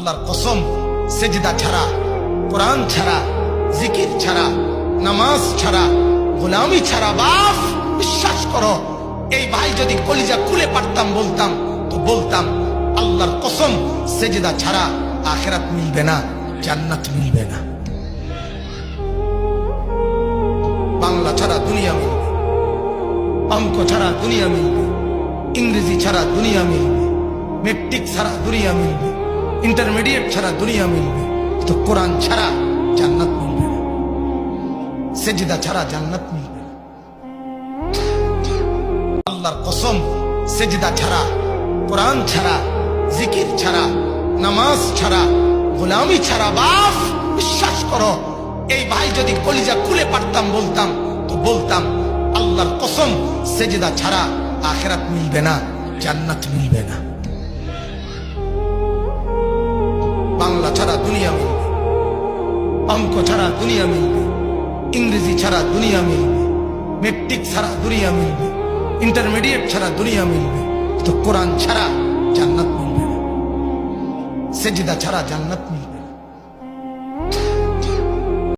আল্লাহর কসম, সেজদা ছাড়া, কোরআন ছাড়া, জিকির ছাড়া, নামাজ ছাড়া, গোলামি ছাড়া, বাপ বিশ্বাস করো, এই ভাই যদি কলিজা খুলে পারতাম বলতাম তো বলতাম আল্লাহর কসম, সেজদা ছাড়া আখিরাত মিলবে না, জান্নাত মিলবে না। বাংলা ছাড়া দুনিয়া মিলবে, অঙ্ক ছাড়া দুনিয়া মিলবে, ইংরেজি ছাড়া দুনিয়া মিলবে, মেট্রিক ছাড়া দুনিয়া মিলবে, ইন্টারমিডিয়েট ছাড়া দুনিয়া মিলবে, তো কোরআন ছাড়া জান্নাত মিলবে না, সেজদা ছাড়া জান্নাত মিলবে না। আল্লাহর কসম, সেজদা ছাড়া, কোরআন ছাড়া, জিকির ছাড়া, নামাজ ছাড়া, গোলামি ছাড়া, বাপ বিশ্বাস করো, এই ভাই যদি কলিজা খুলে পারতাম বলতাম তো বলতাম আল্লাহর কসম, সেজদা ছাড়া আখিরাত মিলবে না, জান্নাত মিলবে না। বাংলা ছাড়া দুনিয়া মিলবে, অঙ্ক ছাড়া দুনিয়া মিলবে, ইংরেজি ছাড়া দুনিয়া মিলবে, মেট্রিক ছাড়া দুনিয়া মিলবে, ইন্টারমিডিয়েট ছাড়া দুনিয়া মিলবে, তো কোরআন ছাড়া জান্নাত মিলবে না, সেজদা ছাড়া জান্নাত মিলবে না।